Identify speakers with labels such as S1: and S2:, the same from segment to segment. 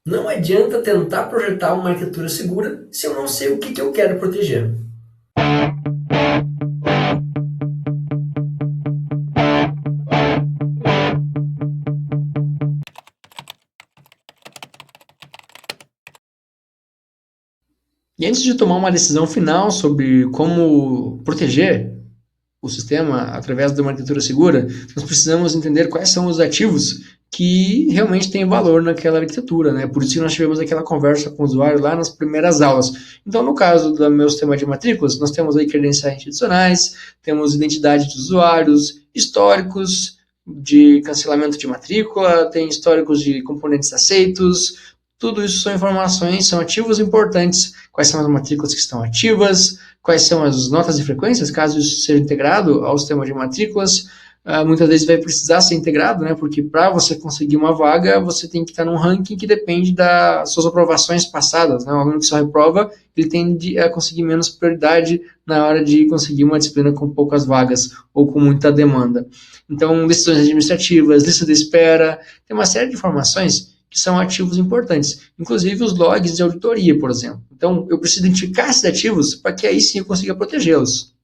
S1: Não adianta tentar projetar uma arquitetura segura se eu não sei o que eu quero proteger. E antes de tomar uma decisão final sobre como proteger o sistema através de uma arquitetura segura, nós precisamos entender quais são os ativos que realmente têm valor naquela arquitetura, né? Por isso que nós tivemos aquela conversa com o usuário lá nas primeiras aulas. Então, no caso do meu sistema de matrículas, nós temos aí credenciais institucionais, temos identidade de usuários, históricos de cancelamento de matrícula, tem históricos de componentes aceitos, tudo isso são informações, são ativos importantes. Quais são as matrículas que estão ativas, quais são as notas de frequências, caso isso seja integrado ao sistema de matrículas. Muitas vezes vai precisar ser integrado, né? Porque para você conseguir uma vaga, você tem que estar num ranking que depende das suas aprovações passadas, né? O aluno que só reprova, ele tende a conseguir menos prioridade na hora de conseguir uma disciplina com poucas vagas ou com muita demanda. Então, decisões administrativas, lista de espera, tem uma série de informações que são ativos importantes, inclusive os logs de auditoria, por exemplo. Então, eu preciso identificar esses ativos para que aí sim eu consiga protegê-los.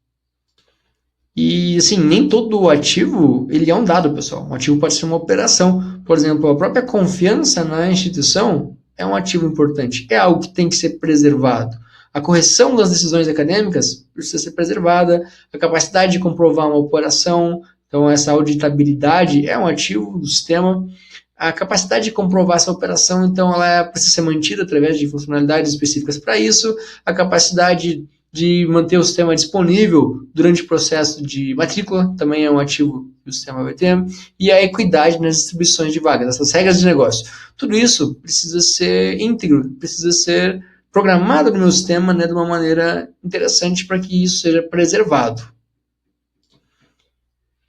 S1: E, assim, nem todo ativo, ele é um dado, pessoal. Um ativo pode ser uma operação. Por exemplo, a própria confiança na instituição é um ativo importante. É algo que tem que ser preservado. A correção das decisões acadêmicas precisa ser preservada. A capacidade de comprovar uma operação, então essa auditabilidade é um ativo do sistema. A capacidade de comprovar essa operação, então, ela precisa ser mantida através de funcionalidades específicas para isso. A capacidade de manter o sistema disponível durante o processo de matrícula também é um ativo que o sistema vai ter. E a equidade nas distribuições de vagas, essas regras de negócio. Tudo isso precisa ser íntegro, precisa ser programado no meu sistema, né, de uma maneira interessante para que isso seja preservado.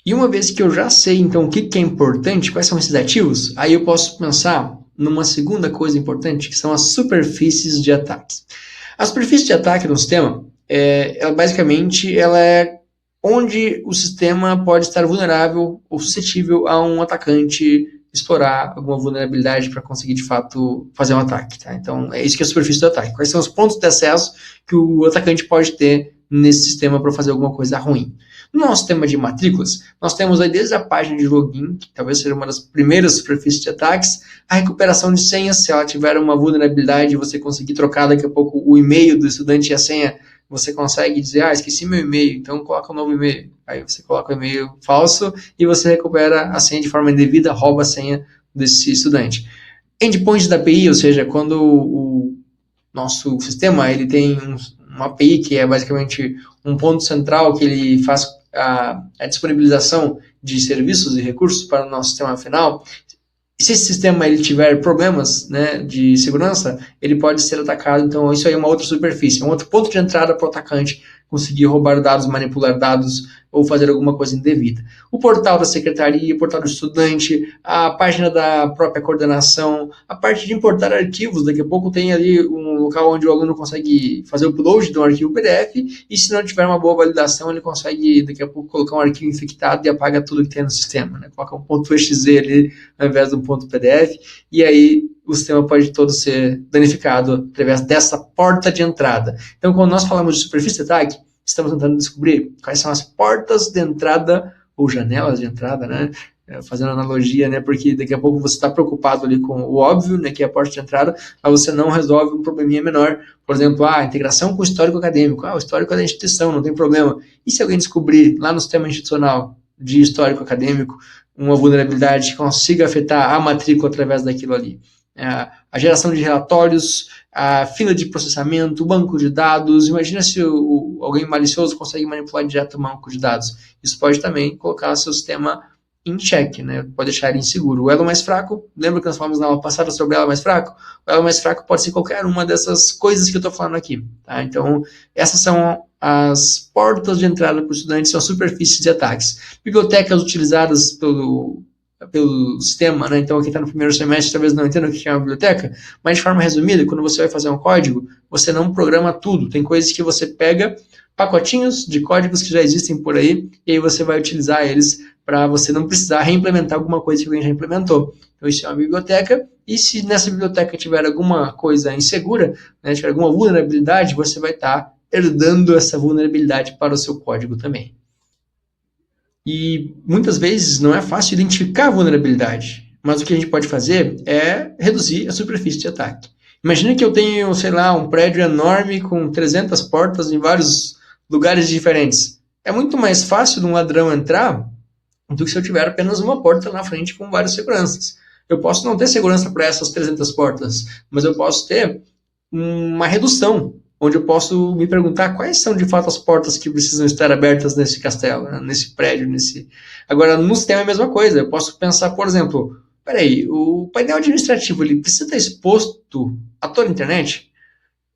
S1: E uma vez que eu já sei, então, o que é importante, quais são esses ativos, aí eu posso pensar numa segunda coisa importante, que são as superfícies de ataques. A superfície de ataque no sistema, basicamente, ela é onde o sistema pode estar vulnerável ou suscetível a um atacante explorar alguma vulnerabilidade para conseguir, de fato, fazer um ataque. Tá? Então, é isso que é a superfície do ataque. Quais são os pontos de acesso que o atacante pode ter nesse sistema para fazer alguma coisa ruim. No nosso sistema de matrículas, nós temos aí desde a página de login, que talvez seja uma das primeiras superfícies de ataques, a recuperação de senhas, se ela tiver uma vulnerabilidade, você conseguir trocar daqui a pouco o e-mail do estudante e a senha, você consegue dizer, esqueci meu e-mail, então coloca um novo e-mail. Aí você coloca o e-mail falso e você recupera a senha de forma indevida, rouba a senha desse estudante. Endpoint da API, ou seja, quando o nosso sistema ele tem uma API que é basicamente um ponto central que ele faz a disponibilização de serviços e recursos para o nosso sistema final. Se esse sistema ele tiver problemas, né, de segurança, ele pode ser atacado. Então, isso aí é uma outra superfície, um outro ponto de entrada para o atacante conseguir roubar dados, manipular dados ou fazer alguma coisa indevida. O portal da secretaria, o portal do estudante, a página da própria coordenação, a parte de importar arquivos. Daqui a pouco tem ali um local onde o aluno consegue fazer o upload de um arquivo PDF e se não tiver uma boa validação, ele consegue daqui a pouco colocar um arquivo infectado e apaga tudo que tem no sistema. Né? Coloca um ponto .exe ali ao invés de um ponto .pdf e aí o sistema pode todo ser danificado através dessa porta de entrada. Então, quando nós falamos de superfície de ataque, estamos tentando descobrir quais são as portas de entrada ou janelas de entrada, né? Fazendo analogia, né? Porque daqui a pouco você está preocupado ali com o óbvio, né? Que é a porta de entrada, mas você não resolve um probleminha menor. Por exemplo, a integração com o histórico acadêmico. O histórico é da instituição, não tem problema. E se alguém descobrir lá no sistema institucional de histórico acadêmico uma vulnerabilidade que consiga afetar a matrícula através daquilo ali? A geração de relatórios, a fila de processamento, o banco de dados. Imagina se alguém malicioso consegue manipular direto o banco de dados. Isso pode também colocar o seu sistema em xeque, né? Pode deixar ele inseguro. O elo mais fraco, lembra que nós falamos na aula passada sobre o elo mais fraco? O elo mais fraco pode ser qualquer uma dessas coisas que eu estou falando aqui. Tá? Então, essas são as portas de entrada para os estudantes, são superfícies de ataques. Bibliotecas utilizadas pelo sistema, né? Então, quem está no primeiro semestre talvez não entenda o que é uma biblioteca, mas de forma resumida, quando você vai fazer um código, você não programa tudo. Tem coisas que você pega pacotinhos de códigos que já existem por aí, e aí você vai utilizar eles para você não precisar reimplementar alguma coisa que alguém já implementou. Então, isso é uma biblioteca, e se nessa biblioteca tiver alguma coisa insegura, né, tiver alguma vulnerabilidade, você vai estar herdando essa vulnerabilidade para o seu código também. E muitas vezes não é fácil identificar a vulnerabilidade, mas o que a gente pode fazer é reduzir a superfície de ataque. Imagina que eu tenho, sei lá, um prédio enorme com 300 portas em vários lugares diferentes. É muito mais fácil de um ladrão entrar do que se eu tiver apenas uma porta na frente com várias seguranças. Eu posso não ter segurança para essas 300 portas, mas eu posso ter uma redução, onde eu posso me perguntar quais são de fato as portas que precisam estar abertas nesse castelo, né, nesse prédio, nesse... Agora, no sistema é a mesma coisa. Eu posso pensar, por exemplo, peraí, o painel administrativo ele precisa estar exposto a toda a internet?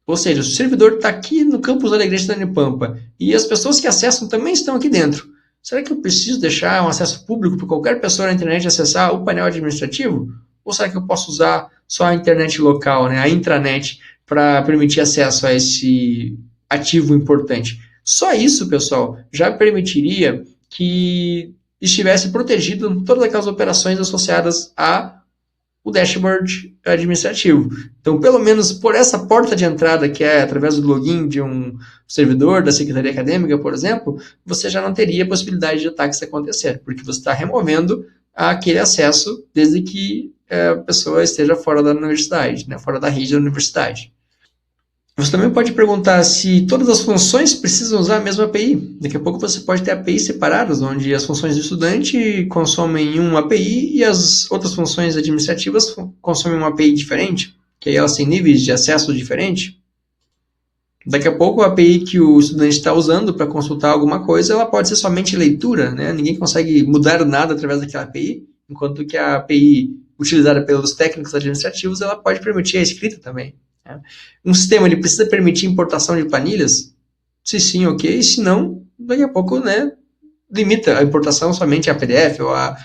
S1: Ou seja, o servidor está aqui no campus da igreja da Unipampa e as pessoas que acessam também estão aqui dentro. Será que eu preciso deixar um acesso público para qualquer pessoa na internet acessar o painel administrativo? Ou será que eu posso usar só a internet local, né, a intranet, para permitir acesso a esse ativo importante? Só isso, pessoal, já permitiria que estivesse protegido todas aquelas operações associadas a o dashboard administrativo. Então, pelo menos por essa porta de entrada, que é através do login de um servidor da Secretaria Acadêmica, por exemplo, você já não teria possibilidade de ataques acontecer, porque você está removendo aquele acesso desde que a pessoa esteja fora da universidade, né, fora da rede da universidade. Você também pode perguntar se todas as funções precisam usar a mesma API. Daqui a pouco você pode ter APIs separadas, onde as funções do estudante consomem uma API e as outras funções administrativas consomem uma API diferente, que aí elas têm níveis de acesso diferentes. Daqui a pouco a API que o estudante está usando para consultar alguma coisa, ela pode ser somente leitura, né? Ninguém consegue mudar nada através daquela API, enquanto que a API utilizada pelos técnicos administrativos, ela pode permitir a escrita também. Um sistema ele precisa permitir importação de planilhas? Se sim, ok. Se não, daqui a pouco, né, limita a importação somente a PDF ou a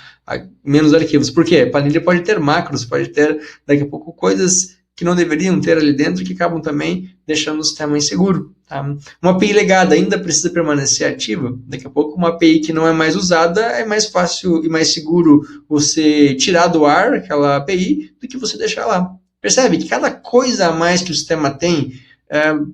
S1: menos arquivos. Por quê? A planilha pode ter macros, pode ter, daqui a pouco, coisas que não deveriam ter ali dentro que acabam também deixando o sistema inseguro. Tá? Uma API legada ainda precisa permanecer ativa. Daqui a pouco, uma API que não é mais usada, é mais fácil e mais seguro você tirar do ar aquela API do que você deixar lá. Percebe que cada coisa a mais que o sistema tem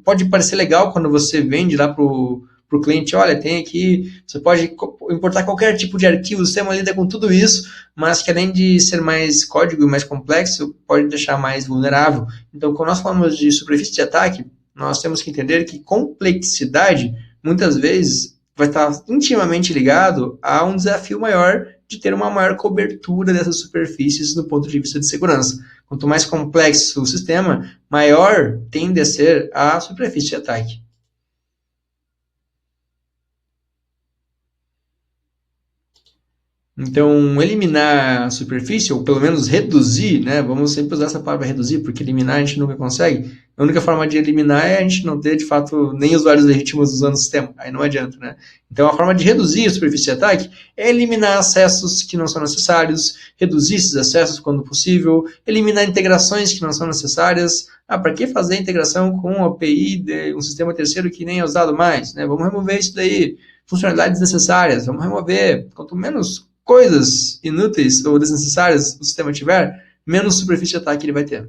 S1: pode parecer legal quando você vende lá para o cliente, olha, tem aqui, você pode importar qualquer tipo de arquivo, o sistema lida com tudo isso, mas que além de ser mais código e mais complexo, pode deixar mais vulnerável. Então, quando nós falamos de superfície de ataque, nós temos que entender que complexidade, muitas vezes, vai estar intimamente ligado a um desafio maior de ter uma maior cobertura dessas superfícies do ponto de vista de segurança. Quanto mais complexo o sistema, maior tende a ser a superfície de ataque. Então, eliminar a superfície, ou pelo menos reduzir, né? Vamos sempre usar essa palavra reduzir, porque eliminar a gente nunca consegue. A única forma de eliminar é a gente não ter, de fato, nem usuários legítimos usando o sistema. Aí não adianta, né? Então, a forma de reduzir a superfície de ataque é eliminar acessos que não são necessários, reduzir esses acessos quando possível, eliminar integrações que não são necessárias. Para que fazer integração com uma API de um sistema terceiro que nem é usado mais, né? Vamos remover isso daí. Funcionalidades necessárias, vamos remover. Quanto menos coisas inúteis ou desnecessárias o sistema tiver, menos superfície de ataque ele vai ter.